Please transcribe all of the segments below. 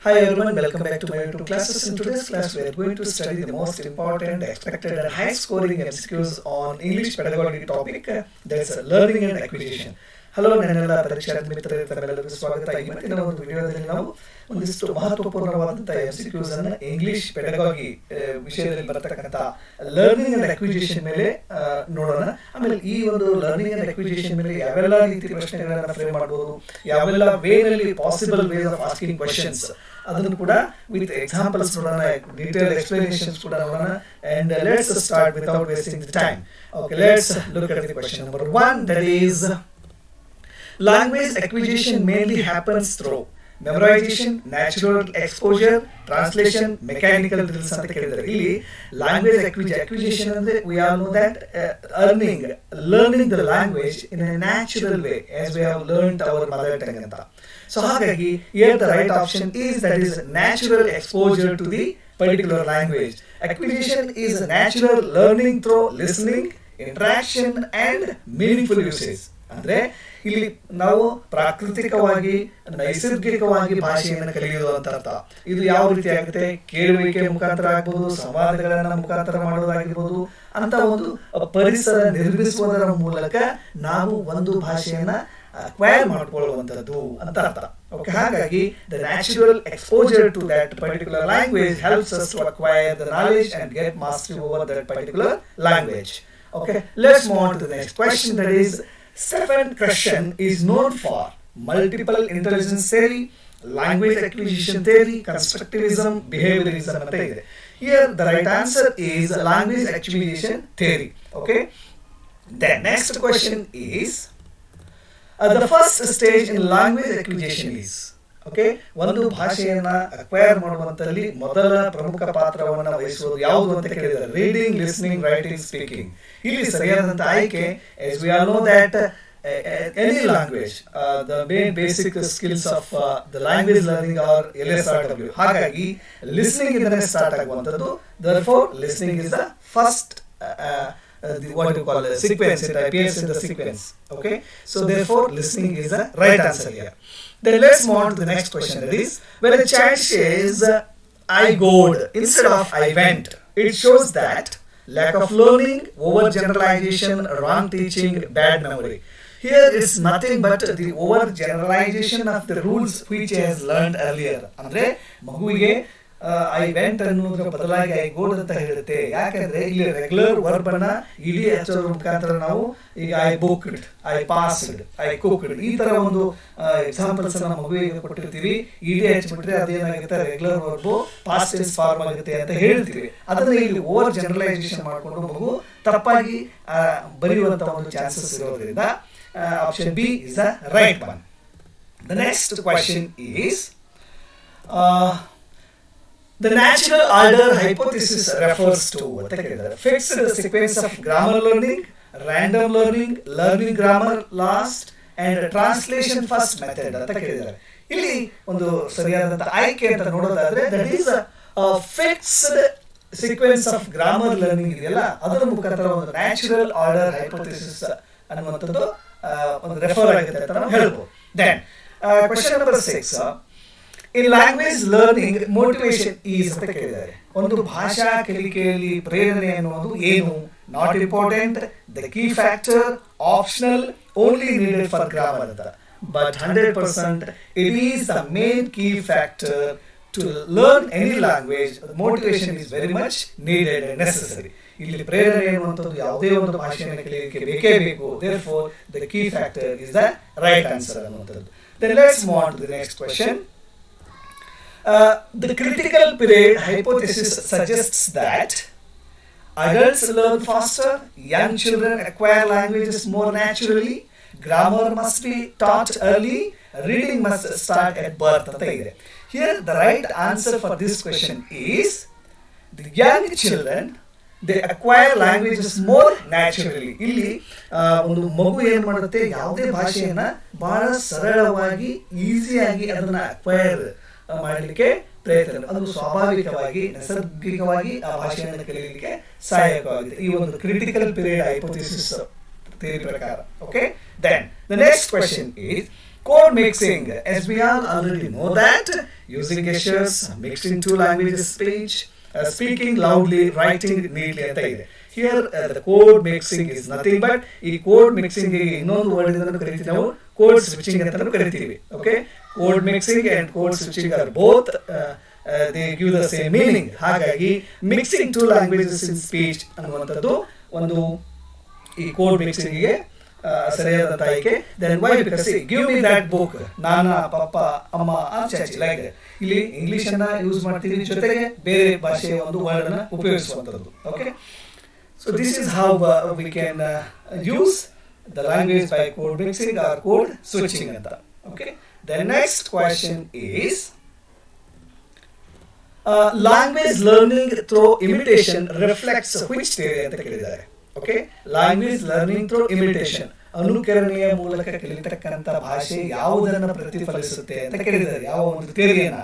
Hi everyone, welcome back to my YouTube classes. In today's class, we are going to study the most important, expected and high scoring MCQs on English pedagogy topic, that's learning and acquisition. Hello ನನ್ನೆಲ್ಲ ಪರೀಕ್ಷಾರ್ಥಿ ಮಿತ್ರರೇ, ತಮ್ಮೆಲ್ಲರಿಗೂ ಸ್ವಾಗತ. ಇವತ್ತಿನ ಒಂದು ವಿಡಿಯೋದಲ್ಲಿ ನಾವು ಒಂದಿಷ್ಟು ಮಹತ್ವಪೂರ್ಣವಾದಂಥ MCQs ಅನ್ನು ಇಂಗ್ಲಿಷ್ ಪೆಡಗಾಗಿ ವಿಷಯದಲ್ಲಿ ಬರತಕ್ಕಂಥ ಲರ್ನಿಂಗ್ ಅಂಡ್ ಅಕ್ವಿಜಿಷನ್ ಮೇಲೆ ನೋಡೋಣ. ಆಮೇಲೆ ಈ ಒಂದು ಲರ್ನಿಂಗ್ ಅಂಡ್ ಅಕ್ವಿಜಿಷನ್ ಮೇಲೆ ಯಾವೆಲ್ಲ ರೀತಿ ಪ್ರಶ್ನೆಗಳನ್ನು ಫ್ರೇಮ್ ಮಾಡಬಹುದು, ಯಾವೆಲ್ಲ ವೇನಲ್ಲಿ possible ways of asking questions ಅದನ್ನು ಕೂಡ ವಿತ್ ಎಕ್ಸಾಂಪಲ್ಸ್ ನೋಡೋಣ, ಡೀಟೇಲ್ ಎಕ್ಸ್ಪ್ಲನೇಷನ್ಸ್ ಕೂಡ ನೋಡೋಣ. And let's start without wasting the time. Okay, let's look at the question number 1, that is language acquisition mainly happens through memorization, natural exposure, translation, mechanical drills ಅಂತ ಕೇಳಿದ್ದಾರೆ. ಇಲ್ಲಿ language acquisition ಅಂದ್ರೆ we all know that learning the language in a natural way as we have learned our mother tongue ಅಂತ. So ಹಾಗಾಗಿ here the right option is that is natural exposure to the particular language. Acquisition is natural learning through listening, interaction and meaningful usage. ಅಂದ್ರೆ ಇಲ್ಲಿ ನಾವು ಪ್ರಾಕೃತಿಕವಾಗಿ ನೈಸರ್ಗಿಕವಾಗಿ ಭಾಷೆಯನ್ನು ಕಲಿಯೋದು ಅಂತ ಅರ್ಥ. ಇದು ಯಾವ ರೀತಿ ಆಗುತ್ತೆ? ಕೇಳುವಿಕೆ ಮುಖಾಂತರ ಆಗ್ಬೋದು, ಸಂವಾದಗಳನ್ನ ಮುಖಾಂತರ ಮಾಡೋದಾಗಿರ್ಬೋದು, ಅಂತ ಒಂದು ಪರಿಸರ ನಿರ್ಮಿಸುವುದರ ಮೂಲಕ ನಾವು ಒಂದು ಭಾಷೆಯನ್ನ ಅಕ್ವೈರ್ ಮಾಡ್ಕೊಳ್ಳುವಂಥದ್ದು ಅಂತ ಅರ್ಥ. ಓಕೆ, ಹಾಗಾಗಿ the natural exposure to that particular language helps us to acquire the knowledge and get mastery over that particular language. Okay, let's move on to the next question, that is Stephen Krashen is known for multiple intelligence theory, language acquisition theory, constructivism, behaviorism ಅಂತ ಇದೆ. Here the right answer is language acquisition theory. Okay, the next question is the first stage in language acquisition is, okay, ಒಂದು ಭಾಷೆಯನ್ನ acquire ಮಾಡುವಂತಲ್ಲಿ ಮೊದಲ ಪ್ರಮುಖ ಪಾತ್ರವನ್ನು ವಹಿಸುವುದು ಯಾವುದು ಅಂತ ಕೇಳಿದರೆ ರೀಡಿಂಗ್, ಲಿಸ್ನಿಂಗ್, ರೈಟಿಂಗ್, ಸ್ಪೀಕಿಂಗ್. ಇಲ್ಲಿ ಸರಿಯಾದಂತ ಆಯ್ಕೆ as we all know that any language the main basic skills of the language learning are LSRW. ಹಾಗಾಗಿ listening ಇಂದನೇ ಸ್ಟಾರ್ಟ್ ಆಗುವಂತದ್ದು. Therefore listening is the first what you call a sequence, it appears in the sequence. Okay, so therefore listening is the right answer here. Then let's move on to the next question, that is when a child says I goed instead of I went, it shows that lack of learning, over generalization, wrong teaching, bad memory. Here is nothing but the over generalization of the rules which he has learned earlier. ಅಂದ್ರೆ ಮಗುವಿಗೆ I went ಅನ್ನೋದ್ರ ಬದಲಾಗಿ I ಗೋಡ್ ಅಂತ ಹೇಳುತ್ತೆ. ಯಾಕಂದ್ರೆ ಇಲ್ಲಿ regular verb ಅನ್ನ ಇಡೀ ಹಚ್ಚೋದ್ರ ಮುಖಾಂತರ ನಾವು ಈಗ I booked, I passed, I cooked ಈ ತರ ಒಂದು ಎಕ್ಸಾಂಪಲ್ಸ್ ಅನ್ನ ಮಗುವಿಗೆ ಕೊಟ್ಟಿರ್ತೀವಿ. ಇಡೀ ಹಚ್ಚಿಬಿಟ್ರೆ ಅದೇನಾಗುತ್ತೆ, regular verb past tense form ಆಗುತ್ತೆ ಅಂತ ಹೇಳ್ತೀವಿ. ಅದನ್ನ ಇಲ್ಲಿ ಓವರ್ ಜನರಲೈಸೇಷನ್ ಮಾಡಿಕೊಂಡು ಮಗು ತಪ್ಪಾಗಿ ಬರೆಯುವಂತ ಒಂದು ಚಾನ್ಸಸ್ ಇರೋದ್ರಿಂದ option B is the right one. The next question is the natural order hypothesis refers to fixed sequence of grammar learning, random learning, learning grammar last and translation first method ಅಂತ ಕೇಳಿದ್ದಾರೆ. ಇಲ್ಲಿ ಒಂದು ಸರಿಯಾದಂತ ಆಯ್ಕೆ ಅಂತ ನೋಡೋದಾದ್ರೆ that is a fixed sequence of grammar learning ಇದೆಯಲ್ಲ, ಅದರ ಮುಖಾಂತರ ಒಂದು ನ್ಯಾಚುರಲ್ ಆರ್ಡರ್ ಹೈಪೋಥೆಸಿಸ್ ಅನ್ನುವಂಥದ್ದು ಒಂದು ರೆಫರ್ ಆಗುತ್ತೆ ಅಂತ ನಾವು ಹೇಳ್ಬೋದು. Then question number 6, in language learning motivation is ಅಂತ ಕೇಳಿದ್ದಾರೆ. ಒಂದು ಭಾಷಾ ಕಲಿಕೆಯಲ್ಲಿ ಪ್ರೇರಣೆ ಅನ್ನೋದು ಏನು? Not important, the key factor, optional, only needed for grammar ಅಂತ. But 100% it is the main key factor to learn any language. Motivation is very much needed and necessary. ಇಲ್ಲಿ ಪ್ರೇರಣೆ ಅನ್ನುವಂಥದ್ದು ಯಾವುದೇ ಒಂದು ಭಾಷೆಯನ್ನು ಕಲಿಯಲಿಕ್ಕೆ ಬೇಕೇ ಬೇಕು. Therefore the key factor is the right answer ಅನ್ನುವಂಥದ್ದು. Then let's move on to the next question. The critical period hypothesis suggests that adults learn faster, young children acquire languages more naturally, grammar must be taught early, reading must start at birth ಅಂತ ಇದೆ. Here the right answer for this question is the young children they acquire languages more naturally. ಇಲ್ಲಿ ಒಂದು ಮಗು ಏನ್ ಮಾಡುತ್ತೆ, ಯಾವುದೇ ಭಾಷೆಯನ್ನ ಬಹಳ ಸರಳವಾಗಿ ಈಸಿಯಾಗಿ ಅದನ್ನ ಅಕ್ವೈರ್ ಮಾಡಲಿಕ್ಕೆ ಪ್ರಯತ್ನ, ಅದು ಸ್ವಾಭಾವಿಕವಾಗಿ ನೈಸರ್ಗಿಕವಾಗಿ ಆ ಭಾಷೆಯನ್ನು ಕಲಿಯಲಿಕ್ಕೆ ಸಹಾಯಕವಾಗಿದೆ ಈ ಒಂದು ಕ್ರಿಟಿಕಲ್ ಪೀರಿಯಡ್ ಹೈಪೋಥೆಸಿಸ್ ಥಿಯರಿ ಪ್ರಕಾರ. Okay, then the next question is Code mixing, as we all already know that, using gestures, mixed in two languages speech, speaking loudly, writing neatly ಅಂತ ಇದೆ. Here the code mixing is nothing but ಈ code mixing ಗೆ ಇನ್ನೊಂದು word ಇಂದ ಕರಿತೀವಿ ನಾವು code switching ಅಂತ ಕರಿತೀವಿ. Okay, code mixing and code switching are both they give the same meaning. ಹಾಗಾಗಿ mixing two languages in speech ಅನ್ನುವಂಥದ್ದು ಒಂದು ಈ code mixing ಗೆ ಸರಿಯಾದಂತ ಆಯ್ಕೆ. Then why? Because see, give me that book, ನಾನಾ ಪಪ್ಪ ಅಮ್ಮ ಚಾಚಿ ಲೈಕ್ ಇಲ್ಲಿ ಇಂಗ್ಲಿಷ್ ಅನ್ನ ಯೂಸ್ ಮಾಡ್ತೀವಿ, ಜೊತೆಗೆ ಬೇರೆ ಭಾಷೆಯ ಒಂದು ವರ್ಡ್ ಅನ್ನ ಉಪಯೋಗಿಸುವಂತದ್ದು. Okay, so this is how we can use the language by code mixing or code switching ಅಂತ. Okay, the next question is language learning through imitation reflects which theory ಅಂತ ಕೇಳಿದ್ದಾರೆ. Okay, language learning through imitation, ಅನುಕರಣೆಯ ಮೂಲಕ ಕಲಿತಕ್ಕಂಥ ಭಾಷೆ ಯಾವುದನ್ನು ಪ್ರತಿಫಲಿಸುತ್ತೆ ಅಂತ ಕೇಳಿದ್ದಾರೆ. ಯಾವ ಒಂದು ಥಿಯರಿಯನ್ನ?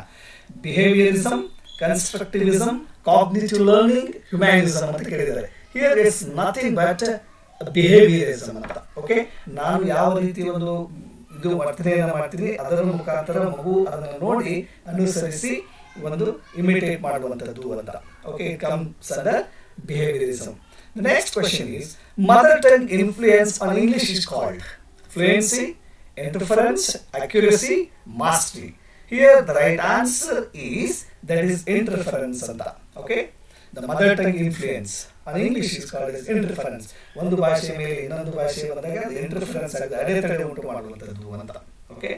Behaviourism, constructivism, cognitive learning, humanism ಅಂತ ಕೇಳಿದ್ದಾರೆ. Here it's nothing but behaviourism ಅಂತ. ಓಕೆ, ನಾನು ಯಾವ ರೀತಿ ಒಂದು ಇದು ವರ್ತನೆಯನ್ನ ಮಾಡ್ತೀನಿ ಅದರ ಮುಖಾಂತರ ಮಗು ಅದನ್ನು ನೋಡಿ ಅನುಸರಿಸಿ ಒಂದು ಇಮಿಟೇಟ್ ಮಾಡುವಂಥದ್ದು ಅಂತ. Okay, it comes under behaviorism. The next question is, mother tongue influence on English is called fluency, interference, accuracy, mastery. Here the right answer is that is interference anta. Okay, the mother tongue influence on English is called as interference. ಒಂದು ಭಾಷೆ ಮೇಲೆ ಇನ್ನೊಂದು ಭಾಷೆ ಬಂದಾಗ interference ಆಗುತ್ತೆ, ಅಡೆತಡೆ ಉಂಟು ಮಾಡುವಂತದ್ದು ಅಂತ. Okay,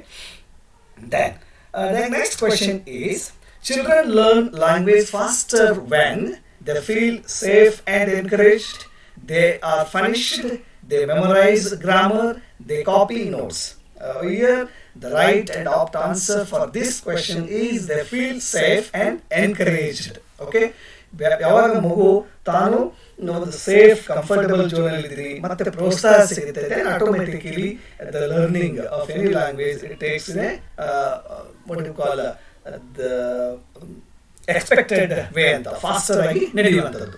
then the next question is, children learn language faster when they feel safe and encouraged, they are punished, they memorize grammar, they copy notes. Here the right and apt answer for this question is they feel safe and encouraged. Okay, ಯಾವಾಗ ಮಗು ತಾನು ಒಂದು safe comfortable zone ಅಲ್ಲಿ ಇದ್ರಿ ಮತ್ತೆ ಪ್ರೋತ್ಸಾಹ ಸಿಗುತ್ತೆ, then automatically the learning of any language it takes in a what do you call the expected way ಅಂತ ಫಾಸ್ಟರ್ ಆಗಿ ನಡೆಯುವಂಥದ್ದು.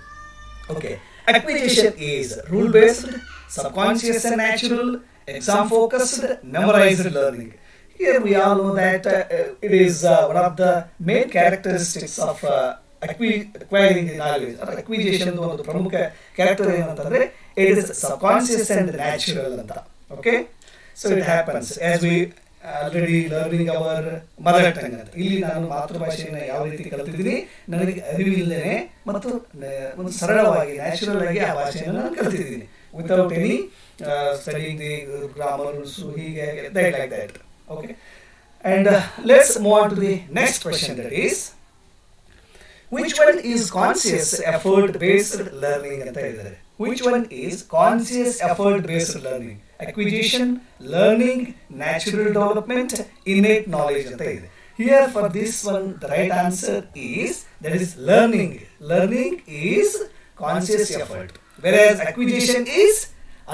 Okay, acquisition is rule based, subconscious and natural, exam focused, memorized learning. Here we all know that it is one of the main characteristics of acquiring knowledge. Acquisition ಒಂದು ಪ್ರಮುಖ character ಏನಂತಂದ್ರೆ it is subconscious and natural ಅಂತ. Okay, so it happens as we already learning hour mother tongue ಅಂತ. ಇಲ್ಲಿ ನಾನು ಮಾತೃಭಾಷೆಯನ್ನು ಯಾವ ರೀತಿ ಕಲಿತಿದ್ದೀನಿ ನನಗೆ ಅರಿವಿಲ್ಲದೇನೆ ಮತ್ತು ಒಂದು ಸರಳವಾಗಿ ನ್ಯಾಚುರಲ್ ಆಗಿ ಆ ಭಾಷೆಯನ್ನು ನಾನು ಕಲಿತಿದ್ದೀನಿ without any studying the grammars ಹೀಗೆ like that. Okay, and let's move on to the next question, that is which one is conscious effort based learning ಅಂತ ಹೇಳಿದ್ದಾರೆ. Which one is conscious effort based learning? Acquisition, learning, natural development, innate knowledge ಅಂತ ಇದೆ. Here for this one the right answer is that is learning. Learning is conscious effort, whereas acquisition is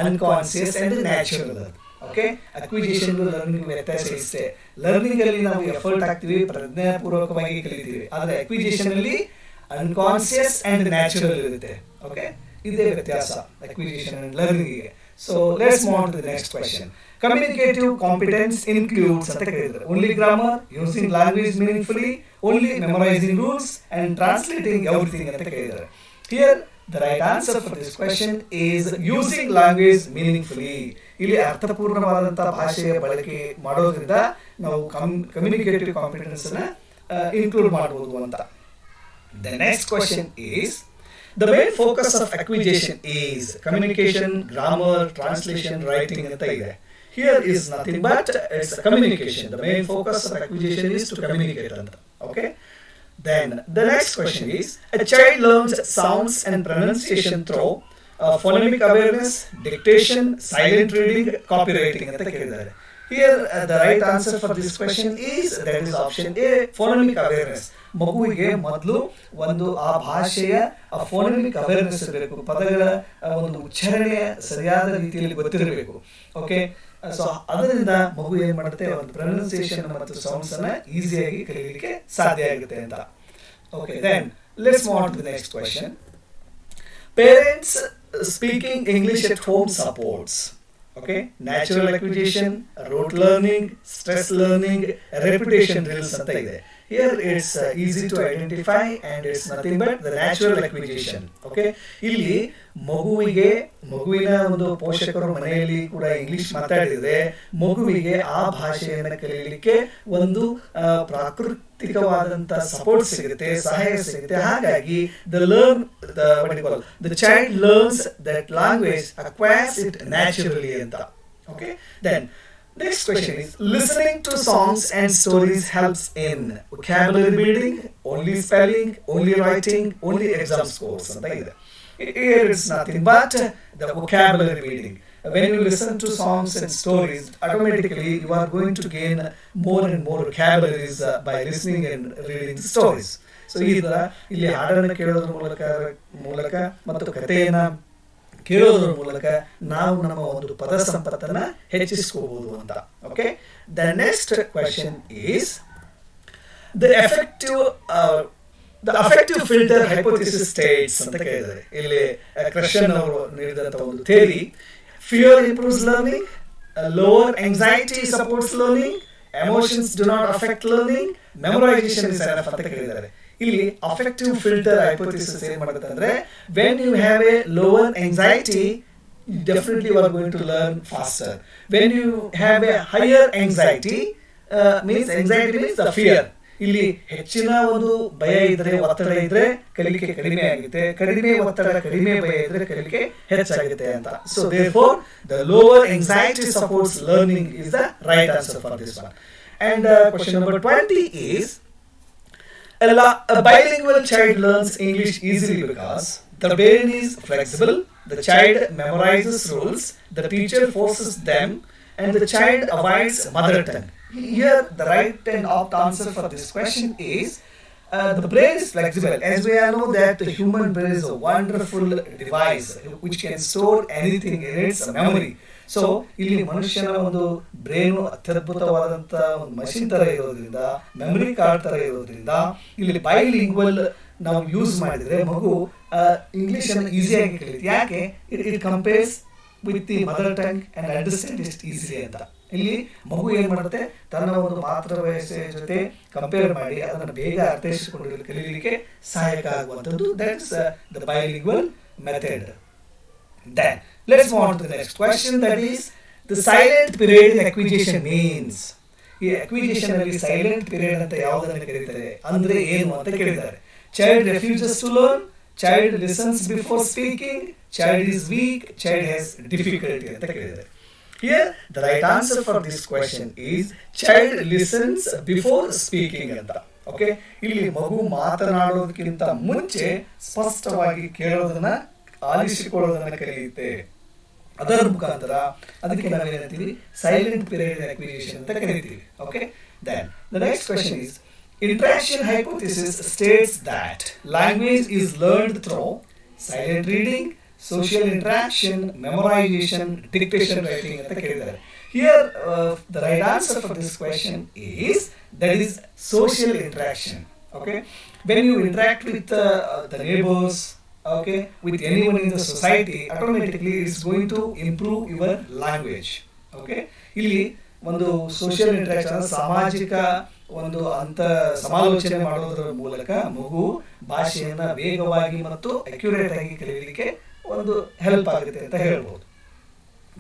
unconscious and natural. Okay, acquisition learning ವ್ಯತ್ಯಾಸ ಇಷ್ಟೇ. Learning ಅಲ್ಲಿ ನಾವು effort ಹಾಕ್ತಿವಿ, ಪ್ರಜ್ಞಾಪೂರ್ವಕವಾಗಿ ಕಲಿತೀವಿ, ಆದರೆ ಅಕ್ವಿಜಿಷನ್ ಅಲ್ಲಿ ಅನ್ಕಾನ್ಸಿಯಸ್ ಅಂಡ್ ನ್ಯಾಚುರಲ್ ಇರುತ್ತೆ. ಓಕೆ, ಇದೇ ವ್ಯತ್ಯಾಸ ಅಕ್ವಿಜಿಷನ್ ಅಂಡ್ ಲರ್ನಿಂಗ್ ಗೆ. So let's move on to the next question. Communicative competence includes ಅಂತ ಕೇಳಿದ್ದಾರೆ. Only grammar, using language meaningfully, only memorising rules and translating everything ಅಂತ ಕೇಳಿದ್ದಾರೆ. Here the right answer for this question is using language meaningfully. ಇಲ್ಲಿ ಅರ್ಥಪೂರ್ಣವಾದಂತಹ ಭಾಷೆಯ ಬಳಕೆ ಮಾಡೋದ್ರಿಂದ ನಾವು communicative competence ಅನ್ನ ಇನ್ಕ್ಲೂಡ್ ಮಾಡಬಹುದು ಅಂತ. The next question is, the main focus of acquisition is communication, grammar, translation, writing ಅಂತ ಇದೆ. Here is nothing but it's communication. The main focus of acquisition is to communicate ಅಂತ. Okay, then the next question is, a child learns sounds and pronunciation through phonemic awareness, dictation, silent reading, copywriting ಅಂತ ಕೇಳಿದ್ದಾರೆ. Here the right answer for this question is that is option A, phonemic awareness. ಮಗುವಿಗೆ ಮೊದಲು ಒಂದು ಆ ಭಾಷೆಯ ಫೋನೆಮಿಕ್ awareness ಇರಬೇಕು, ಪದಗಳ ಒಂದು ಉಚ್ಚಾರಣೆ ಸರಿಯಾದ ರೀತಿಯಲ್ಲಿ ಗೊತ್ತಿರಬೇಕು. ಓಕೆ, ಸೊ ಅದರಿಂದ ಮಗು ಏನ್ ಮಾಡುತ್ತೆ, ಒಂದು ಪ್ರೊನೌನ್ಸಿಯೇಷನ್ ಮತ್ತು ಸೌಂಡ್ಸ್ ಅನ್ನ ಈಸಿಯಾಗಿ ಕಲಿಯಲಿಕ್ಕೆ ಸಾಧ್ಯ ಆಗುತ್ತೆ ಅಂತ. Okay, then let's move on to the next question. Parents speaking English at home supports. Okay, natural acquisition, rote learning, stress learning, repetition drills ಅಂತ ಇದೆ. Here it's easy to identify and it's nothing but the natural acquisition. Okay, ಇಲ್ಲಿ ಮಗುವಿನ ಒಂದು ಪೋಷಕರು ಮನೆಯಲ್ಲಿ ಕೂಡ English ಮಾತಾಡಿದ್ರೆ ಮಗುವಿಗೆ ಆ ಭಾಷೆಯನ್ನು ಕಲಿಯಲಿಕ್ಕೆ ಒಂದು ಪ್ರಾಕೃತಿಕವಾದಂತ ಸಪೋರ್ಟ್ ಸಿಗುತ್ತೆ, ಸಹಾಯ ಸಿಗುತ್ತೆ. ಹಾಗಾಗಿ the child learns that language, acquires it naturally ಅಂತ. Okay, then next question is, listening to songs and stories helps in vocabulary building, only spelling, only writing, only exam scores ಅಂತ ಇದೆ. Here it's nothing but the vocabulary building. When you listen to songs and stories, automatically you are going to gain more and more vocabularies by listening and reading the stories. So ಇಲ್ಲಿ ಹಾಡನ್ನು ಕೇಳೋದ್ರ ಮೂಲಕ ಮತ್ತು ಕಥೆಯನ್ನ ಕೇಳೋದ್ರ ಮೂಲಕ ನಾವು ನಮ್ಮ ಒಂದು ಪದ ಸಂಪತ್ತನ್ನ ಹೆಚ್ಚಿಸ್ಕೋಬಹುದು ಅಂತ. Okay, the next question is the affective filter hypothesis states ಅಂತ ಕೇಳಿದ್ದಾರೆ. ಇಲ್ಲಿ ಕ್ರಶನ್ ಅವರು ನೀಡಿದಂತ ಒಂದು theory, fear improves learning, lower anxiety supports learning, emotions do not affect learning, memorization is enough ಅಂತ ಕೇಳಿದ್ದಾರೆ. ಇಲ್ಲಿ affective filter hypothesis ಏನ್ ಮಾಡುತ್ತೆ ಅಂದ್ರೆ, when you have a lower anxiety, definitely you are going to learn faster. When you have a higher anxiety, means the fear. ಇಲ್ಲಿ ಹೆಚ್ಚಿನ ಒಂದು ಭಯ ಇದ್ರೆ, ಒತ್ತಡ ಇದ್ರೆ ಕಲಿಕೆ ಕಡಿಮೆ ಆಗುತ್ತೆ, ಕಡಿಮೆ ಒತ್ತಡ ಕಡಿಮೆ ಭಯ ಇದ್ರೆ ಕಲಿಕೆ ಹೆಚ್ಚಾಗುತ್ತೆ ಅಂತ. So therefore the lower anxiety supports learning is the right answer for this one. And question number 20 is, a bilingual child learns English easily because the brain is flexible, the child memorizes rules, the teacher forces them, and the child avoids mother tongue. Here the right and opt answer for this question is the brain is flexible. As we all know that the human brain is a wonderful device which can store anything in its memory. So ಇಲ್ಲಿ ಮನುಷ್ಯನ ಒಂದು brain ಅತ್ಯದ್ಭುತವಾದಂಥ ಒಂದು machine ತರ ಇರೋದ್ರಿಂದ, memory card ತರ ಇರೋದ್ರಿಂದ ಇಲ್ಲಿ bilingual ನಾವು ಯೂಸ್ ಮಾಡಿದ್ರೆ ಮಗು ಇಂಗ್ಲಿಷ್ ಅನ್ನು ಈಸಿಯಾಗಿ ಕಲಿಯುತ್ತೆ. ಯಾಕೆ? It compares with the mother tongue and understand it easily ಅಂತ. ಇಲ್ಲಿ ಮಗು ಏನ್ ಮಾಡುತ್ತೆ, ತನ್ನ ಒಂದು ಮಾತೃಭಾಷೆ ಜೊತೆ ಕಂಪೇರ್ ಮಾಡಿ ಅದನ್ನು ಬೇಗ ಅರ್ಥೈಸಿಕೊಂಡು ಕಲಿಯಲಿಕ್ಕೆ ಸಹಾಯಕ ಆಗುವಂಥದ್ದು. That's the bilingual method. Then let's move on to the next question, that is the silent period in acquisition means. ಈ acquisition ಅಲ್ಲಿ silent period ಅಂತ ಯಾವುದನ್ನು ಕರೀತಾರೆ ಅಂದ್ರೆ ಏನು ಅಂತ ಕೇಳಿದ್ದಾರೆ. Child refuses to learn, child listens before speaking, child is weak, child has difficulty ಅಂತ ಕೇಳಿದ್ದಾರೆ. Here the right answer for this question is child listens before speaking ಅಂತ. ಓಕೆ, ಇಲ್ಲಿ ಮಗು ಮಾತನಾಡೋದಕ್ಕಿಂತ ಮುಂಚೆ ಸ್ಪಷ್ಟವಾಗಿ ಕೇಳೋದನ್ನ, ಆಲಿಸಿಕೊಳ್ಳೋದನ್ನ ಕಲಿಯುತ್ತೆ. ಅದರ ಮುಖಾಂತರ ಅದಕ್ಕೆ ನಾವೇನಂತೀವಿ, ಸೈಲೆಂಟ್ ಪೀರಿಯಡ್ ಅಕ್ವಿಸಿಷನ್ ಅಂತ ಕರಿತೀವಿ. Okay, then the next question is, interaction hypothesis states that language is learned through silent reading, social interaction, memorization, dictation, writing ಅಂತ ಕೇಳಿದ್ದಾರೆ. Here the right answer for this question is that is social interaction. Okay, when you interact with the neighbors, okay, with anyone in the society, automatically it's going to improve your language. Okay, ಇಲ್ಲಿ ಒಂದು social interaction, ಸಾಮಾಜಿಕ ಒಂದು ಅಂತ ಸಮಾಲೋಚನೆ ಮಾಡೋದ್ರ ಮೂಲಕ ಮಗು ಭಾಷೆಯನ್ನ ವೇಗವಾಗಿ ಮತ್ತು ಅಕ್ಯುರೇಟ್ ಆಗಿ ಕಲಿಯಲಿಕ್ಕೆ ಒಂದು ಹೆಲ್ಪ್ ಆಗುತ್ತೆ ಅಂತ ಹೇಳ್ಬೋದು.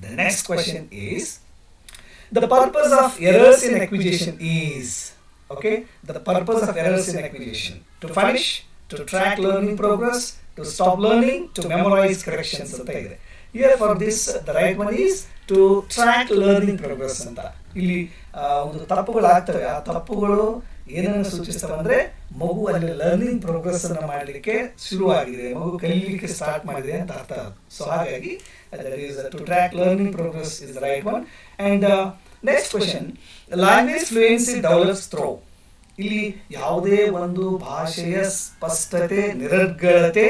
The next question is, the purpose of errors in acquisition is, okay, the purpose of errors in acquisition: to punish, to track learning progress, to stop learning, to memorize corrections ಅಂತ ಇದೆ. Here for this the right one is to track learning progress ಅಂತ. ಇಲ್ಲಿ ಒಂದು ತಪ್ಪುಗಳಾಗ್ತವೆ, ಆ ತಪ್ಪುಗಳು ಏನನ್ನು ಸೂಚಿಸ್ತವೆ ಅಂದ್ರೆ ಮಗು ಅಲ್ಲಿ ಲರ್ನಿಂಗ್ ಪ್ರೋಗ್ರೆಸ್ ಅನ್ನ ಮಾಡಲಿಕ್ಕೆ ಶುರುವಾಗಿದೆ, ಮಗು ಕಲಿಯಲಿಕ್ಕೆ ಸ್ಟಾರ್ಟ್ ಮಾಡಿದೆ ಅಂತ ಅರ್ಥ. ಸೊ ಹಾಗಾಗಿ that is to track learning progress is the right one. And next question, language fluency develops through. ಇಲ್ಲಿ ಯಾವುದೇ ಒಂದು ಭಾಷೆಯ ಸ್ಪಷ್ಟತೆ, ನಿರರ್ಗಳತೆ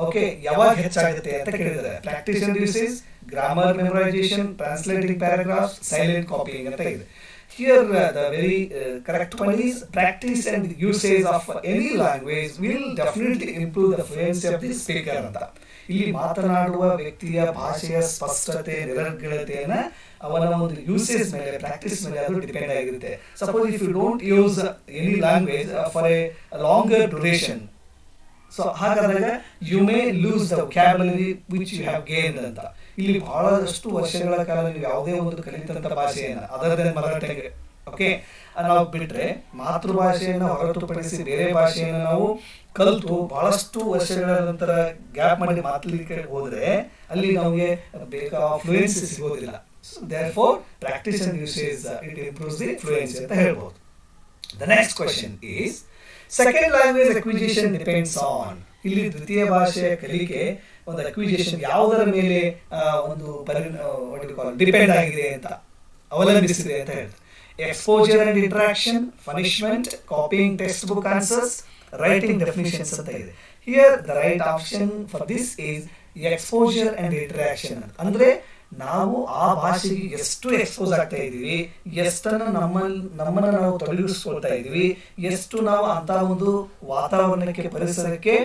ಓಕೆ ಯಾವಾಗ ಹೆಚ್ಚಾಗುತ್ತೆ ಅಂತ ಕೇಳಿದ್ದಾರೆ. Practice and usage, grammar memorisation, translating paragraphs, silent copying ಅಂತ ಇದೆ. Here, the very correct one is practice and usage of any language will definitely improve the fluency of the speaker ಅಂತ. ಇಲ್ಲಿ ಮಾತನಾಡುವ ವ್ಯಕ್ತಿಯ ಭಾಷೆಯ ಸ್ಪಷ್ಟತೆ ನಿರರ್ಗಳತೆಯನ್ನ ಅವನ ಒಂದು ಯೂಸೇಜ್ ಮೇಲೆ ಪ್ರಾಕ್ಟೀಸ್ ಮೇಲೆ ಅದು ಡಿಪೆಂಡ್ ಆಗಿರುತ್ತೆ. Suppose if you don't use any language for a longer duration, so ಹಾಗಾದಾಗ you may lose the vocabulary which you have gained ಅಂತ. ಇಲ್ಲಿ ಬಹಳಷ್ಟು ವರ್ಷಗಳ ಕಾಲ ನೀವು ಯಾವುದೇ ಒಂದು ಕಲಿತಂತ ಭಾಷೆಯನ್ನು other than mother tongue, okay, ನಾವು ಬಿಟ್ರೆ ಮಾತೃಭಾಷೆಯನ್ನು ಹೊರತುಪಡಿಸಿ ಬೇರೆ ಭಾಷೆಯನ್ನು ನಾವು ಕಲಿತು ಬಹಳಷ್ಟು ವರ್ಷಗಳ ನಂತರ ಗ್ಯಾಪ್ ಮಾಡಿ ಮಾತಾಡಲಿಕ್ಕೆ ಹೋದ್ರೆ ಅಲ್ಲಿ ನಮಗೆ ಬೇಕಾದ ಫ್ಲೂಯೆನ್ಸಿ ಸಿಗೋದಿಲ್ಲ. So therefore practice and usage it improves the fluency ಅಂತ ಹೇಳ್ಬೋದು. The next question is second language acquisition depends on. ಇಲ್ಲಿ ದ್ವಿತೀಯ ಭಾಷೆಯ ಕಲಿಕೆ ಒಂದು ಅಕ್ವಿಜಿಷನ್ ಯಾವುದರ ಮೇಲೆ ಒಂದು ಡಿಪೆಂಡ್ ಆಗಿದೆ ಅಂತ, ಅವಲಂಬಿಸಿದೆ ಅಂತ ಹೇಳ್ತಾರೆ. Exposure and interaction, punishment, copying text book answers, writing definitions ಅಂತ ಇದೆ. Here the right option for this is exposure and interaction. ಅಂದ್ರೆ ನಾವು ಆ ಭಾಷೆಗೆ ಎಷ್ಟು ಎಕ್ಸ್ಪೋಸ್ ಆಗ್ತಾ ಇದೀವಿ, ಎಷ್ಟನ್ನು ನಮ್ಮನ್ನು ನಾವು ತೊಡಗಿಸ್ಕೊಳ್ತಾ ಇದೀವಿ, ಎಷ್ಟು ನಾವು ಅಂತ ಒಂದು ವಾತಾವರಣಕ್ಕೆ ಪರಿಸರಕ್ಕೆ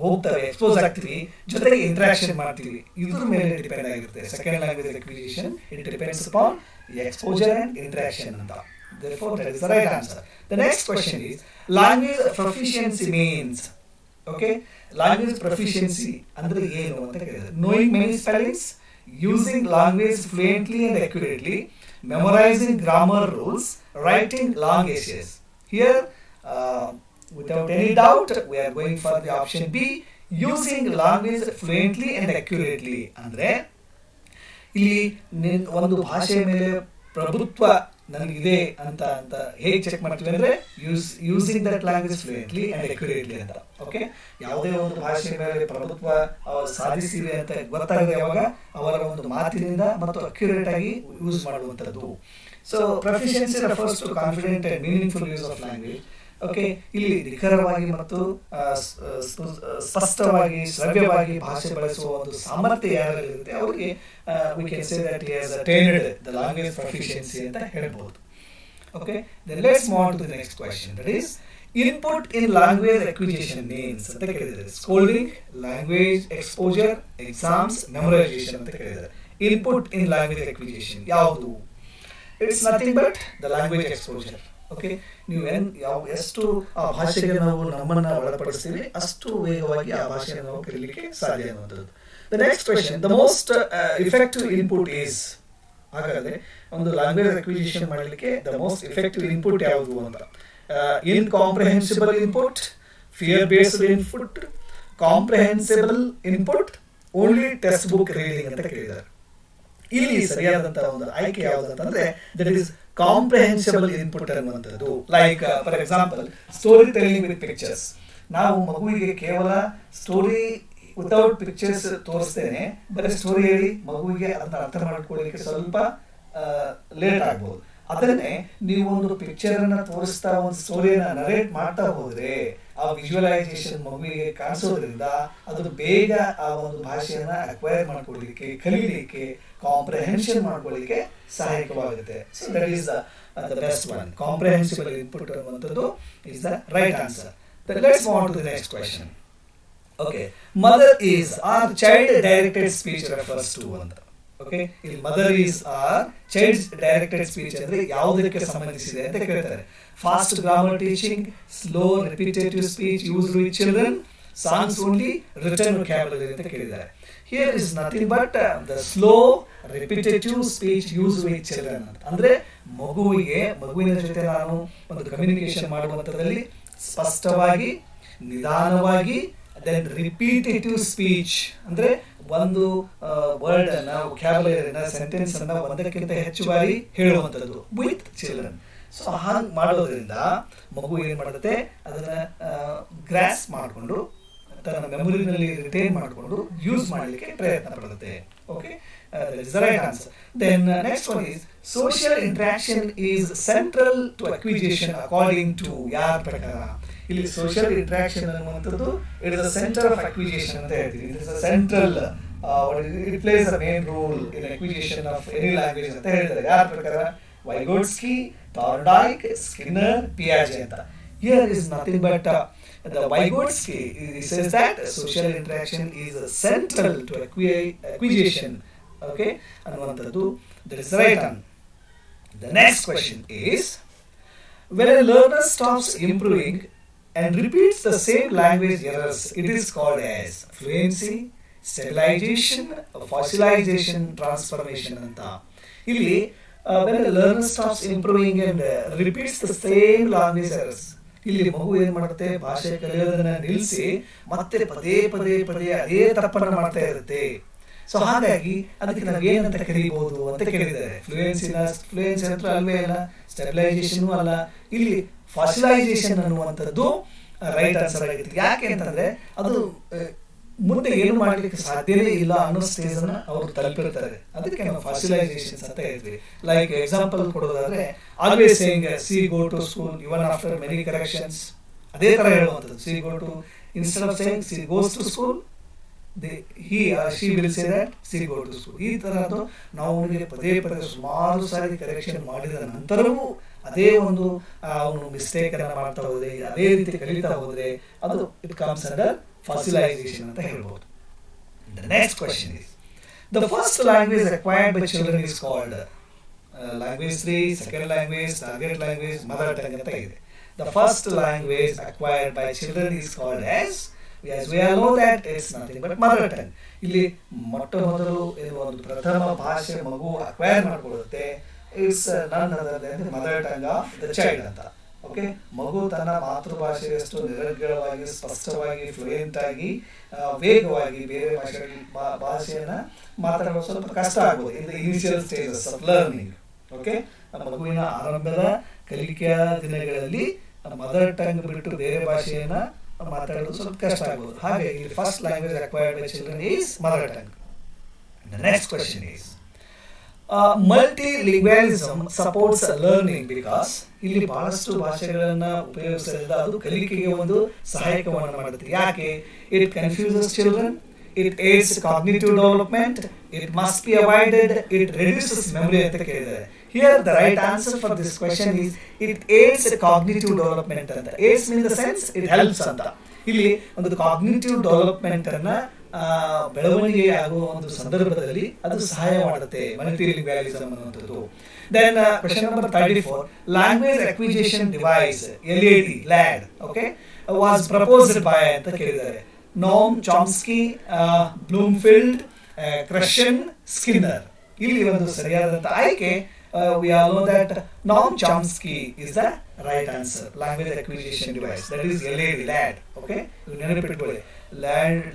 ಹೋಗ್ತವೆ, ಎಕ್ಸ್ಪೋಸ್ ಆಗ್ತೀವಿ, ಜೊತೆಗೆ ಇಂಟ್ರಾಕ್ಷನ್ ಮಾಡ್ತೀವಿ, ಇದ್ರ ಮೇಲೆ ಡಿಪೆಂಡ್ ಆಗಿರುತ್ತೆ. Second language acquisition it depends upon exposure and interaction anta. Therefore that is the right answer. The next question is language proficiency means, okay, language proficiency andre ಏನು ಅಂತ ಕೇಳಿದ್ರೆ knowing many spellings, using language fluently and accurately, memorizing grammar rules, writing long essays. Here without any doubt we are going for the option B, using language fluently and accurately. ಅಂದ್ರೆ ಇಲ್ಲಿ ಒಂದು ಭಾಷೆಯ ಮೇಲೆ ಪ್ರಭುತ್ವ ನನಗಿದೆ ಅಂತ ಹೇಗೆ ಚೆಕ್ ಮಾಡ್ತೀವಿ ಅಂದ್ರೆ using that language fluently and accurately ಅಂತ. ಓಕೆ, ಯಾವುದೇ ಒಂದು ಭಾಷೆಯ ಮೇಲೆ ಪ್ರಭುತ್ವ ಅವರು ಸಾಧಿಸಿದೆ ಅಂತ ಗೊತ್ತಾಗಿದೆ ಯಾವಾಗ ಅವರ ಒಂದು ಮಾತಿನಿಂದ ಮತ್ತು ಅಕ್ಯುರೇಟ್ ಆಗಿ ಯೂಸ್ ಮಾಡುವಂಥದ್ದು. So proficiency refers to confident and meaningful use of language. Okay, ಇಲ್ಲಿ ನಿಖರವಾಗಿ ಮತ್ತು ಸ್ಪಷ್ಟವಾಗಿ ಶ್ರವ್ಯವಾಗಿ ಭಾಷೆ ಬಳಸುವ ಒಂದು ಸಾಮರ್ಥ್ಯ ಯಾರಿರುತ್ತೆ ಅವರಿಗೆ we can say that he has attained the language proficiency ಅಂತ ಹೇಳ್ಬೋದು. Okay, then let's move on to the next question, that is input in language acquisition means ಅಂತ ಕೇಳಿದ್ದಾರೆ. Scolding, language exposure, exams, memorisation ಅಂತ ಕೇಳಿದ್ದಾರೆ. Input in language acquisition ಯಾವುದು? It's nothing but the language exposure. Okay, ನೀವು ಎಷ್ಟು ಆ ಭಾಷೆಗೆ ನಾವು ನಮ್ಮನ್ನ ಒಳಪಡಿಸ್ತೀವಿ ಅಷ್ಟು ವೇಗವಾಗಿ ಆ ಭಾಷೆಯನ್ನು ನಾವು ಕಲಿಯಲಿಕ್ಕೆ ಸಾಧ್ಯ ಅನ್ನುವಂಥದ್ದು. The next question, the most effective input is. ಹಾಗಾದ್ರೆ ಒಂದು ಲ್ಯಾಂಗ್ವೇಜ್ ಅಕ್ವಿಜಿಷನ್ ಮಾಡಲಿಕ್ಕೆ ದ ಮೋಸ್ಟ್ ಇಫೆಕ್ಟಿವ್ ಇನ್ಪುಟ್ ಯಾವುದು ಅಂತ. Incomprehensible input, fear based input, comprehensible input, only textbook reading ಅಂತ ಕೇಳಿದ್ದಾರೆ. ಇಲ್ಲಿ ಸರಿಯಾದಂತಹ ಒಂದು ಆಯ್ಕೆ ಯಾವುದು ಅಂತಂದ್ರೆ ದಟ್ ಈಸ್ ಕಾಂಪ್ರಿಹೆನ್ಸಿಬಲ್ ಇನ್ಪುಟ್ ಅನ್ನುವಂಥದ್ದು. Like for example story telling with pictures. ನಾವು ಮಗುವಿಗೆ ಕೇವಲ ಸ್ಟೋರಿ ವಿತೌಟ್ ಪಿಕ್ಚರ್ಸ್ ತೋರಿಸ್ತೇನೆ, ಬರೀ ಸ್ಟೋರಿ ಹೇಳಿ ಮಗುವಿಗೆ ಅದನ್ನ ಅರ್ಥ ಮಾಡ್ಕೊಳ್ಳಿಕ್ಕೆ ಸ್ವಲ್ಪ ಲೇಟ್ ಆಗ್ಬೋದು. ಅದನ್ನೇ ನೀವು ಒಂದು ಪಿಕ್ಚರ್ ಅನ್ನ ತೋರಿಸ್ತಾ ಒಂದು ಸ್ಟೋರಿಯನ್ನ ನರೇಟ್ ಮಾಡ್ತಾ ಹೋದ್ರೆ ಆ ವಿಜುವಲೈಸೇಷನ್ ಮಗುವಿಗೆ ಕಾಣಿಸೋದ್ರಿಂದ ಅದು ಬೇಗ ಆ ಒಂದು ಭಾಷೆಯನ್ನ ಅಕ್ವೈರ್ ಮಾಡ್ಕೊಳ್ಳಿಕ್ಕೆ, ಕಲೀಲಿಕ್ಕೆ, ಕಾಂಪ್ರಿಹೆನ್ಷನ್ ಮಾಡ್ಕೊಳ್ಳಿಕ್ಕೆ ಸಹಾಯಕವಾಗುತ್ತೆ. So that is the best one. Comprehensible input ಅನ್ನುವಂಥದ್ದು is the right answer. Let's move on to the next question. Okay, motherese or child directed speech refers to ಅಂತ. ಓಕೆ, ಇಲ್ಲಿ motherese or child directed speech ಅಂದ್ರೆ ಯಾವುದಕ್ಕೆ ಸಂಬಂಧಿಸಿದೆ ಅಂತ ಕೇಳ್ತಾರೆ. Fast grammar teaching, slow repetitive speech used with children, songs only, return vocabulary ಅಂತ ಕೇಳಿದ್ದಾರೆ. Here is nothing but the slow repetitive speech used with children ಅಂತ. ಅಂದ್ರೆ ಮಗುವಿನ ಜೊತೆ ನಾನು ಒಂದು ಕಮ್ಯುನಿಕೇಶನ್ ಮಾಡುವಂಥದ್ರಲ್ಲಿ ಸ್ಪಷ್ಟವಾಗಿ, ನಿಧಾನವಾಗಿ, ದೆನ್ ರಿಪಿಟೇಟಿವ್ ಸ್ಪೀಚ್ ಅಂದ್ರೆ ಒಂದು ವರ್ಡ್ ಅನ್ನ, ವೊಕ್ಯಾಬುಲರಿನ, ಸೆಂಟೆನ್ಸ್ ಅನ್ನ ಒಂದಕ್ಕಿಂತ ಹೆಚ್ಚು ಬಾರಿ ಹೇಳುವಂಥದ್ದು ವಿತ್ ಚಿಲ್ಡ್ರನ್. ಸೊ ಹಾಗೆ ಮಾಡೋದ್ರಿಂದ ಮಗು ಏನ್ ಮಾಡುತ್ತೆ, ಅದನ್ನ ಗ್ರಾಸ್ ಮಾಡಿಕೊಂಡು ತನ್ನ ಮೆಮೊರಿನಲ್ಲಿ ರಿಟೈನ್ ಮಾಡಿಕೊಂಡು ಯೂಸ್ ಮಾಡಲಿಕ್ಕೆ ಪ್ರಯತ್ನ ಪಡುತ್ತೆ. Okay, that is the right answer. Then next one is social interaction is central to acquisition according to ಯಾರ ಪ್ರಕಾರ. ಇಲ್ಲಿ ಸೋಷಿಯಲ್ ಇಂಟ್ರಾಕ್ಷನ್ ಅನ್ನುವಂಥದ್ದು it is the centre of acquisition ಅಂತ ಹೇಳ್ತೀವಿ. It is the central, it place a main role in acquisition of any language ಅಂತ ಹೇಳ್ತಾರೆ. ಯಾರ ಪ್ರಕಾರ? Vygotsky, Thorndike, Skinner, Piaget ಅಂತ. Here is nothing but the Vygotsky says that social interaction is central to acquisition. Okay, ಅನ್ನುವಂಥದ್ದು that is right on. The next question is, when a learner stops improving and repeats the same language errors, it is called as fluency, stabilization, fossilization, transformation ಅಂತ. ಇಲ್ಲಿ when a learner stops improving and repeats the same language errors, ಇಲ್ಲಿ ಮಗು ಏನ್ ಮಾಡುತ್ತೆ, ಭಾಷೆ ಕಲಿಯೋದನ್ನ ನಿಲ್ಲಿಸಿ ಮತ್ತೆ ಪದೇ ಪದೇ ಪದೇ ಅದೇ ತಪ್ಪನ್ನ ಮಾಡ್ತಾ ಇರುತ್ತೆ. ಸೊ ಹಾಗಾಗಿ ಅದಕ್ಕೆ ನಾವು ಏನಂತ ಕರೀಬಹುದು ಅಂತ ಕೇಳಿದ್ದಾರೆ. ಫ್ಲೂಯೆನ್ಸಿ ಅಂತ ಅಲ್ವೇ ಅಲ್ಲ, ಸ್ಟೆಬಿಲೈಸೇಷನ್ ಅಲ್ಲ, ಇಲ್ಲಿ ಫಾಸಿಲೈಸೇಷನ್ ಅನ್ನುವಂಥದ್ದು ರೈಟ್ ಆನ್ಸರ್ ಆಗಿತ್ತು. ಯಾಕೆ ಅಂತಂದ್ರೆ ಅದು ಮುಂದೆ ಏನು ಮಾಡ್ಲಿಕ್ಕೆ ಸಾಧ್ಯನೇ ಇಲ್ಲ ಅನ್ನೋ ಸ್ಟೇಜ್ ಅನ್ನ ಅವರು ತಲುಪಿರ್ತಾರೆ. ಅದಕ್ಕೆ ನಾವು ಫಾಸಿಲೈಸೇಷನ್ ಅಂತ ಹೇಳ್ತೀವಿ. ಲೈಕ್ ಎಕ್ಸಾಂಪಲ್ ಕೊಡೋದಾದ್ರೆ, always saying she go to school even after many corrections, ಅದೇ ತರ ಹೇಳುವಂಥದ್ದು. She go to, instead of saying she goes to school, he or she will say that she go to school. ಈ ತರದ್ದು ನಾವು ಅವನಿಗೆ ಪದೇ ಪದೇ ಸುಮಾರು ಸಾರಿ ಕರೆಕ್ಷನ್ ಮಾಡಿದ ನಂತರವೂ ಅದೇ ಒಂದು ಅವನು ಮಿಸ್ಟೇಕ್ ಅನ್ನ ಮಾಡ್ತಾ ಹೋದ್ರೆ, ಅದೇ ರೀತಿ ಕಲಿತಾ ಹೋದ್ರೆ ಅದು ಇಟ್ ಕಮ್ಸ್ ಅಂಡರ್ ಫಾಸಿಲೈಸೇಷನ್ ಅಂತ ಹೇಳ್ಬೋದು. The next question is, the first language acquired by children is called language 3, second language, target language, mother tongue ಅಂತ ಇದೆ. The first language acquired by children is called as, yes, we all know that it's nothing but mother tongue. ಇಲ್ಲಿ ಮೊಟ್ಟ ಮೊದಲು ಒಂದು ಪ್ರಥಮ ಭಾಷೆ ಮಗು acquire ಮಾಡ್ಕೊಳ್ಳುತ್ತೆ, it's none other than mother tongue of the child ಅಂತ. ಓಕೆ, ಮಗು ತನ್ನ ಮಾತೃಭಾಷೆಯಷ್ಟು ನಿರರ್ಗಳವಾಗಿ, ಸ್ಪಷ್ಟವಾಗಿ, ಫ್ಲೂಯೆಂಟ್ ಆಗಿ, ವೇಗವಾಗಿ ಬೇರೆ ಭಾಷೆಯನ್ನ ಮಾತಾಡೋದು ಸ್ವಲ್ಪ ಕಷ್ಟ ಆಗ್ಬೋದು in the initial stages of learning. Okay, ಮಗುವಿನ ಆರಂಭದ ಕಲಿಕೆಯ ದಿನಗಳಲ್ಲಿ ಮದರ್ ಟಂಗ್ ಬಿಟ್ಟು ಬೇರೆ ಭಾಷೆಯನ್ನ ಮಾತಾಡೋದು ಸ್ವಲ್ಪ ಕಷ್ಟ ಆಗ್ಬೋದು. ಹಾಗೆ ಇಲ್ಲಿ first language acquired by children is mother tongue. The next question is, multilingualism supports learning because ಇಲ್ಲಿ ಬಹಳಷ್ಟು ಭಾಷೆಗಳನ್ನ ಉಪಯೋಗಿಸೋದ್ರಿಂದ ಅದು ಕಲಿಕೆಗೆ ಒಂದು ಸಹಾಯಕವನ್ನು ಮಾಡುತ್ತೆ. ಯಾಕೆ? It confuses children, it aids cognitive development, it must be avoided, it reduces memory ಅಂತ ಕೇಳಿದ್ದಾರೆ. Here the right answer for this question is, it aids cognitive development ಅಂತ. Aids means the sense it helps ಅಂತ. ಇಲ್ಲಿ ಒಂದು cognitive development ಅನ್ನ ಬೆಳವಣಿಗೆ ಆಗುವ ಒಂದು ಸಂದರ್ಭದಲ್ಲಿ ಅದು ಸಹಾಯ ಮಾಡುತ್ತೆ ಮಲ್ಟಿಲಿಂಗ್ವಾಲಿಸಂ ಅನ್ನುವಂಥದ್ದು. Then question number 34, language acquisition device LAD okay was proposed by ಅಂತ ಕೇಳಿದ್ದಾರೆ. Noam Chomsky, Bloomfield, Krashen, Skinner. ಇಲ್ಲಿ ಒಂದು ಸರಿಯಾದಂತ ಆಯ್ಕೆ we all know that Noam Chomsky is the right answer. Language acquisition device, that is LAD. Okay, you ನೆನಪಿಟ್ಕೊಳ್ಳಿ,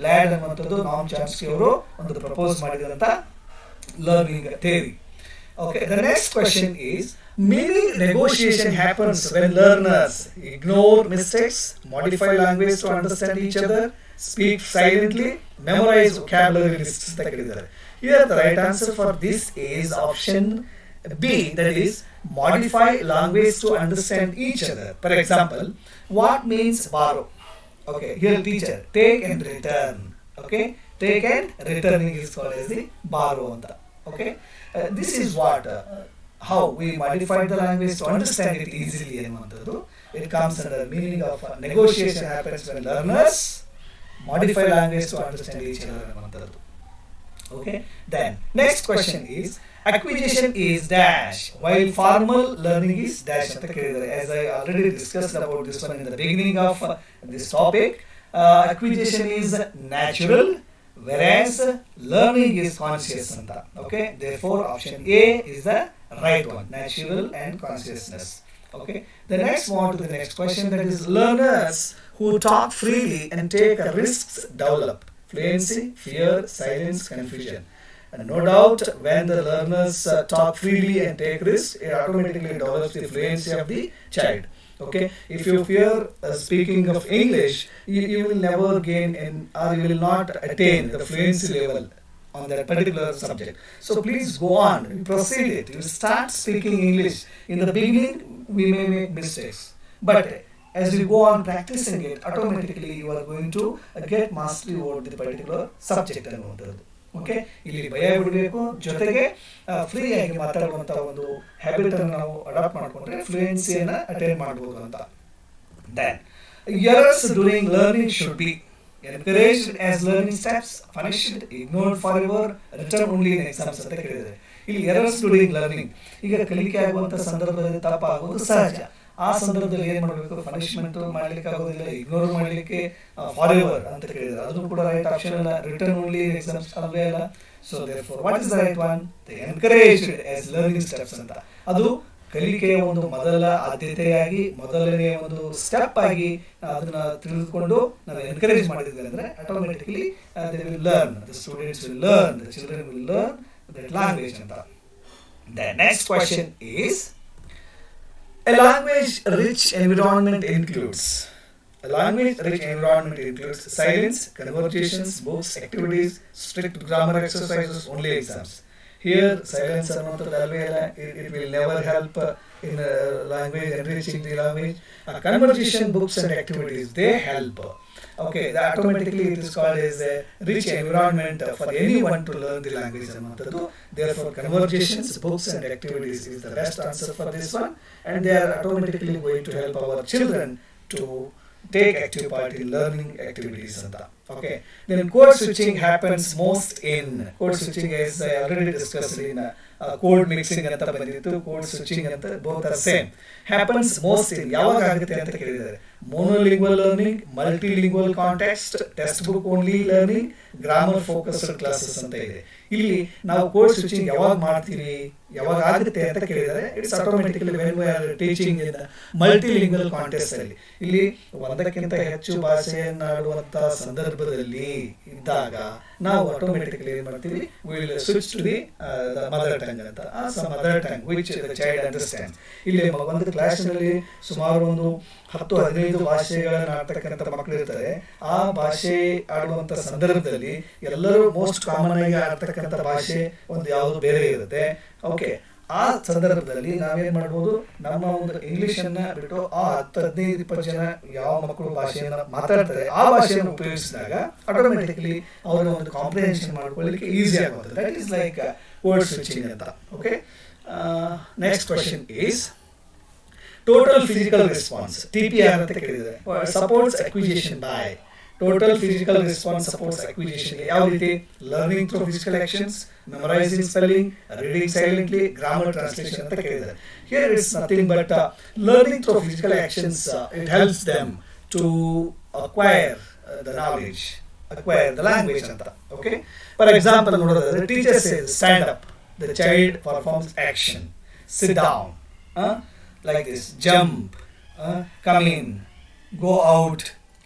LAD ಅನ್ನುವಂಥದ್ದು ನಾಮ್ Chomsky ಅವರು ಒಂದು propose ಮಾಡಿದಂತ learning theory. Okay, the next question is, many negotiation happens when learners ignore mistakes, modify language to understand each other, speak silently, memorize vocabulary lists ಅಂತ ಕೇಳಿದ್ದಾರೆ. Here the right answer for this is option B, that is modify language to understand each other. For example, what means borrow? Okay, here teacher, take and return. Okay, take and returning is called as the borrow anta. Okay, this is what how we modify the language to understand it easily ಅನ್ನುವಂಥದ್ದು. It comes under the meaning of negotiation happens when learners modify language to understand each other ಅನ್ನುವಂಥದ್ದು. Okay, then next question is, acquisition is dash while formal learning is dash ಅಂತ ಕೇಳಿದ್ದಾರೆ. As I already discussed about this one in the beginning of this topic, acquisition is natural whereas learning is conscious anta. Okay, therefore option A is the right one, natural and consciousness. Okay, the next one to the next question, that is learners who talk freely and take risks develop fluency, fear, silence, confusion. And no doubt, when the learners talk freely and take risks, it automatically develops the fluency of the child. Okay, if you fear speaking of English, you will never gain or you will not attain the fluency level on that particular subject. So please go on, proceed it. You start speaking English. In the beginning, we may make mistakes, but as you go on practicing it, automatically you are going to get mastery over the particular subject. Okay, ಇಲ್ಲಿ ಭಯ ಬಿಡಬೇಕು, ಜೊತೆಗೆ ಫ್ರೀಯಾಗಿ ಮಾತಾಡುವಂಥ ಒಂದು ಹ್ಯಾಬಿಟನ್ನು ನಾವು adapt ಮಾಡಿಕೊಂಡ್ರೆ ಫ್ಲೂಯೆನ್ಸಿಯನ್ನು attain ಮಾಡ್ಬೋದು ಅಂತ. Then errors during learning should be encouraged as learning steps, punished, ignored forever, returned only in exams ಅಂತ ಕೇಳಿದ್ದಾರೆ. ಇಲ್ಲಿ ಎರರ್ಸ್ ಡ್ಯೂರಿಂಗ್ ಲರ್ನಿಂಗ್, ಈಗ ಕಲಿಕೆ ಆಗುವಂಥ ಸಂದರ್ಭದಲ್ಲಿ ತಪ್ಪಾಗುವುದು ಸಹಜ. ಆ ಸಂದರ್ಭದಲ್ಲಿ ಏನು ಮಾಡಬೇಕು, ಪನಿಷ್ಮೆಂಟ್ ಮಾಡಲಿಕ್ಕೆ ಆಗೋದಿಲ್ಲ, ಇಗ್ನೋರ್ ಮಾಡಲಿಕ್ಕೆ ಫಾರ್ ಎವರ್ ಅಂತ ಕೇಳಿದ್ದಾರೆ. ಅದು ಕೂಡ ರೈಟ್ ಆಪ್ಷನ್ ಅಲ್ಲ. ರಿಟರ್ನ್ ಓನ್ಲಿ ಇನ್ ಎಕ್ಸಾಮ್ಸ್ ಅಲ್ಲವೇ ಅಲ್ಲ. So therefore what is the right one? They encouraged as learning steps ಅಂತ. ಅದು ಕಲಿಕೆಯ ಒಂದು ಮೊದಲ ಆದ್ಯತೆಯಾಗಿ, ಮೊದಲನೇ ಒಂದು ಸ್ಟೆಪ್ ಆಗಿ ಅದನ್ನ ತಿಳಿದುಕೊಂಡು ನಾವು ಎನ್ಕರೇಜ್ ಮಾಡಿದ್ವಿ ಅಂದ್ರೆ automatically they will learn, the students will learn, the children will learn that language ಅಂತ. The next question is, a language-rich environment includes. A language-rich environment includes silence, conversations, books, activities, strict grammar exercises, only exams. Here, silence it will never help in language, enriching the language. Conversation, books and activities, they help. Okay, automatically it is called as a rich environment for anyone to learn the language. Therefore, conversations, books and activities is the best answer for this one, and they are automatically going to help our children to take active part in learning activities. Okay, then code switching happens most in, code switching as I already discussed in code mixing anta banditu, code switching anta both are same, happens most in yavaga agutte anta kelidare. Monolingual learning, multilingual context, textbook only learning, grammar focused classes anta ide. ಇಲ್ಲಿ ನಾವು code switching ಯಾವಾಗ ಮಾಡ್ತೀವಿ, ಯಾವಾಗ ಆಗುತ್ತೆ ಅಂತ ಕೇಳಿದರೆ, it's automatically when we are teaching in multilingual context ಅಲ್ಲಿ. ಇಲ್ಲಿ ಒಂದಕ್ಕಿಂತ ಹೆಚ್ಚು ಭಾಷೆಯನ್ನು ಆಡುವಂಥ ಸಂದರ್ಭದಲ್ಲಿ ಇದ್ದಾಗ ನಾವು ಆಟೋಮೆಟಿಕಲಿ ಏನು ಮಾಡ್ತೀವಿ, we will switch to the mother tongue ಅಂತ. Mother tongue which the child understand. ಇಲ್ಲಿ ಒಂದು ಕ್ಲಾಸ್ನಲ್ಲಿ ಸುಮಾರು ಒಂದು 10-15 ಭಾಷೆಗಳನ್ನು ಆಡ್ತಕ್ಕಂಥ ಮಕ್ಕಳು ಇರ್ತಾರೆ. ಆ ಭಾಷೆ ಆಡುವಂಥ ಸಂದರ್ಭದಲ್ಲಿ ಎಲ್ಲರೂ ಮೋಸ್ಟ್ ಕಾಮನ್ ಆಗಿ ಆಡ್ತಕ್ಕಂಥ ಭಾಷೆ ಒಂದು ಯಾವುದು ಬೇರೆ ಇರುತ್ತೆ. ಓಕೆ, ಆ ಸಂದರ್ಭದಲ್ಲಿ ನಾವೇನ್ ಮಾಡ್ಬೋದು, ನಮ್ಮ ಒಂದು ಇಂಗ್ಲಿಷ್ ಅನ್ನ ಬಿಟ್ಟು ಆ 10-15-20 ಜನ ಯಾವ ಮಕ್ಕಳು ಭಾಷೆಯನ್ನ ಮಾತಾಡ್ತಾರೆ ಆ ಭಾಷೆಯನ್ನು ಉಪಯೋಗಿಸಿದಾಗ ಆಟೋಮೆಟಿಕಲಿ ಅವರ ಒಂದು ಕಾಂಪ್ರಿಹೆನ್ಷನ್ ಮಾಡ್ಕೊಳ್ಳಿಕ್ಕೆ ಈಸಿ ಆಗುತ್ತೆ. That is like word switching ಅಂತ. Okay, next question is total physical response, TPR ಅಂತ ಕೇಳಿದರೆ, supports acquisition by. Total physical response supports acquisition ಯಾವ ರೀತಿ? Learning through physical actions, memorizing spelling, reading silently, grammar translation ಅಂತ ಕೇಳಿದ್ದಾರೆ. Here it's nothing but learning through physical actions. It helps them to acquire the knowledge, acquire the language ಅಂತ. Okay, for example ನೋಡೋದಾದ್ರೆ, teacher says stand up, the child performs action. Sit down, like this, jump, come in, go out,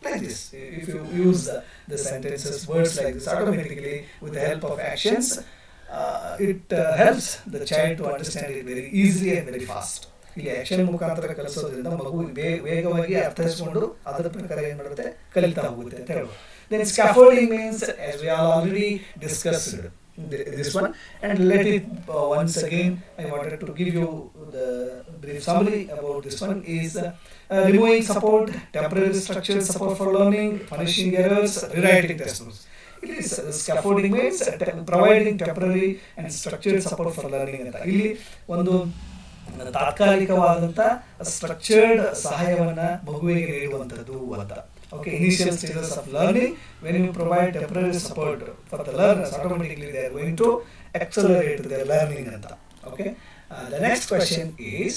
like this. If you use the sentences, words like this, automatically with the help of actions, it helps the child to understand it very easily and very fast. ಇಲ್ಲಿ action ಮುಖಾಂತರ ಕಲಿಸೋದ್ರಿಂದ ಮಗು ವೇಗವಾಗಿ ಅರ್ಥೈಸಿಕೊಂಡು ಅದರ ಪ್ರಕಾರ ಏನು ಮಾಡುತ್ತೆ, ಕಲಿತಾ ಹೋಗುತ್ತೆ ಅಂತ ಹೇಳ್ಬೋದು. Then scaffolding means, as we have already discussed this one, and let it once again I wanted to give you the brief summary about this one is removing support, temporary structured support for learning, punishing errors, rewriting textbooks. It is scaffolding means providing temporary and structured support for learning ಅಂತ. ಇಲ್ಲಿ ಒಂದು ತಾತ್ಕಾಲಿಕವಾದಂಥ structured ಸಹಾಯವನ್ನ ಮಗುವಿಗೆ ನೀಡುವಂಥದ್ದು ಅಂತ. Okay, initial stages of learning, when you provide temporary support for the learners, automatically they are going to accelerate their learning anta. Okay, the next question is,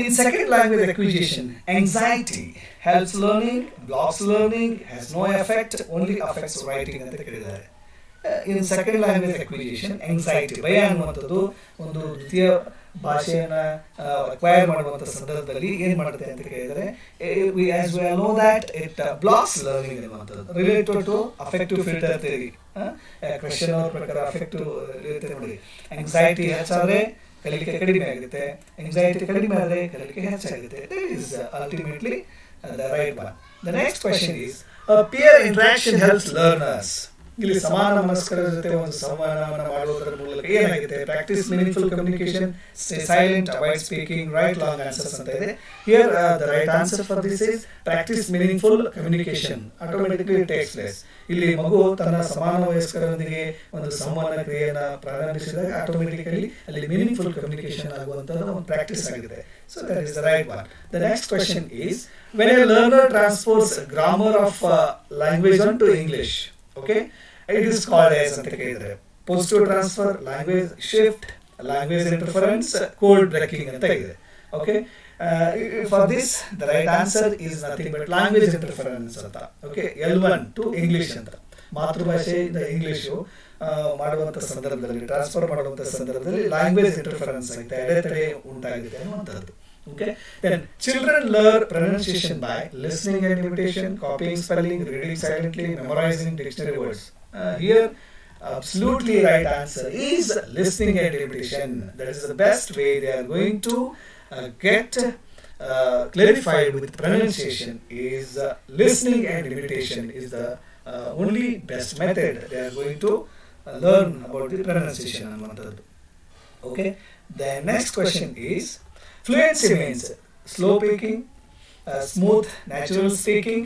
in second language acquisition, anxiety helps learning, blocks learning, has no effect, only affects writing anta kelidare. In second language acquisition, anxiety, ಭಯ ಅನ್ನುವಂಥದ್ದು ಒಂದು ದ್ವಿತೀಯ ಭಾಷೆಯನ್ನು acquire ಮಾಡುವಂಥ ಸಂದರ್ಭದಲ್ಲಿ ಏನು ಮಾಡುತ್ತೆ ಅಂತ ಕೇಳಿದರೆ, as we know that it blocks learning ಅನ್ನುವಂಥದ್ದು. Related to affective filter theory, question ಅವ್ರ ಪ್ರಕಾರ ಅಫೆಕ್ಟಿವ್ ಇರುತ್ತೆ ನೋಡಿ. ಆಂಗ್ಸೈಟಿ ಹೆಚ್ಚಾದರೆ ಕಲಿಕೆ ಕಡಿಮೆ ಆಗುತ್ತೆ, ಆಂಗ್ಸೈಟಿ ಕಡಿಮೆ ಆದರೆ ಕಲಿಕೆ ಹೆಚ್ಚಾಗುತ್ತೆ. That is ultimately the right one. The next question is, peer interaction helps learners. ಇಲ್ಲಿ ಸಮಾನ ಮನಸ್ಕರ ಜೊತೆ ಒಂದು ಸಂವಹನವನ್ನು ಮಾಡುವುದರ ಮೂಲಕ ಏನಾಗಿದೆ, practice meaningful communication, stay silent, avoid speaking, right long answers ಅಂತ ಇದೆ. Here the right answer for this is practice meaningful communication automatically takes place. ಇಲ್ಲಿ ಮಗು ತನ್ನ ಸಮಾನ ವಯಸ್ಕರೊಂದಿಗೆ ಒಂದು ಸಂವಹನ ಕ್ರಿಯೆಯನ್ನು ಪ್ರಾರಂಭಿಸಿದಾಗ ಆಟೋಮೆಟಿಕಲಿ ಅಲ್ಲಿ ಮೀನಿಂಗ್ಫುಲ್ ಕಮ್ಯುನಿಕೇಶನ್ ಆಗುವಂಥದ್ದು ಒಂದು ಪ್ರಾಕ್ಟೀಸ್ ಆಗಿದೆ. So that is the right one. The next question is when a learner transfers grammar of language onto English, okay, it is called as ಅಂತ ಕೇಳಿದ್ರೆ positive transfer, language shift, language interference, code breaking ಅಂತ ಇದೆ. Okay, for this the right answer is nothing but language interference ಅಂತ. Okay, L1 to English ಅಂತ, ಮಾತೃಭಾಷೆಯಿಂದ English ಮಾಡುವಂಥ ಸಂದರ್ಭದಲ್ಲಿ, transfer ಮಾಡುವಂಥ ಸಂದರ್ಭದಲ್ಲಿ ಲ್ಯಾಂಗ್ವೇಜ್ ಇಂಟರ್ಫರೆನ್ಸ್ ಆಗಿದೆ, ಅಡೆತಡೆ ಉಂಟಾಗಿದೆ ಅನ್ನುವಂಥದ್ದು. Okay, then children learn pronunciation by listening and imitation, copying spelling, reading silently, memorizing dictionary words. Here, absolutely right answer is listening and imitation. That is the best way they are going to get clarified with pronunciation. Is listening and imitation is the only best method they are going to learn about the pronunciation. Okay, the next question is fluency means slow speaking, smooth natural speaking,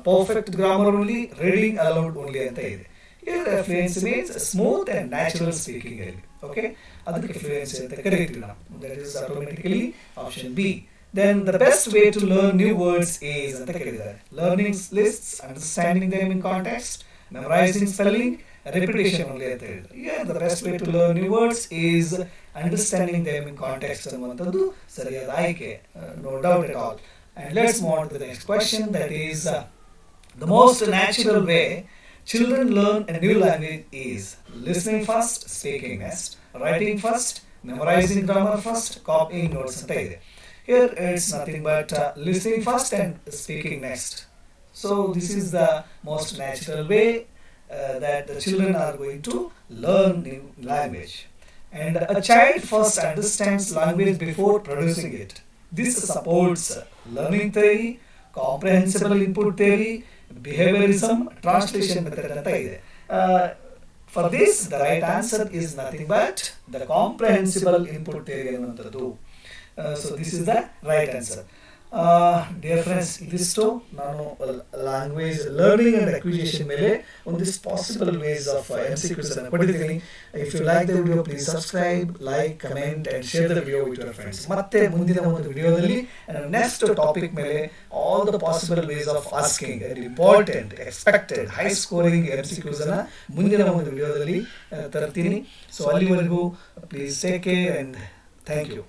perfect grammar only, reading aloud only ಅಂತ ಇದೆ. Here fluency means smooth and natural speaking. Okay, ಅದಕ್ಕೆ fluency ಅಂತ ಕರೀತೀವಿ ನಾವು. That is automatically option B. Then the best way to learn new words is ಅಂತ ಕೇಳಿದ್ದಾರೆ. Learning lists, understanding them in context, memorizing spelling, repetition only ಅಂತ ಹೇಳಿದ್ರು. Yeah, the best way to learn new words is understanding them in context ಅನ್ನುವಂಥದ್ದು ಸರಿಯಾದ ಆಯ್ಕೆ, no doubt at all. And let's move on to the next question, that is the most natural way children learn a new language is listening first, speaking next, writing first, memorizing grammar first, copying notes ಅಂತ ಇದೆ. Here it's nothing but listening first and speaking next. So this is the most natural way that the children are going to learn new language. And a child first understands language before producing it. This supports learning theory, comprehensible input theory, behaviorism, translation method ಅಂತ ಇದೆ. For this the right answer is nothing but the comprehensible input theory ಅನ್ನುವಂಥದ್ದು. So this is the right answer. Dear friends, ಇದಿಷ್ಟು ನಾನು language learning and acquisition ಮೇಲೆ ಒಂದಿಷ್ಟು possible ways of MCQs ಅನ್ನು ಕೊಟ್ಟಿದ್ದೀನಿ. If you like the video please subscribe, like, comment and share the video with your friends. ಮತ್ತೆ ಮುಂದಿನ ಒಂದು ವಿಡಿಯೋದಲ್ಲಿ ನೆಕ್ಸ್ಟ್ ಟಾಪಿಕ್ ಮೇಲೆ all the possible ways of asking important expected high scoring MCQs ಅನ್ನ ಮುಂದಿನ ಒಂದು ವಿಡಿಯೋದಲ್ಲಿ ತರ್ತೀನಿ. ಸೊ ಅಲ್ಲಿವರೆಗೂ please take care and thank you.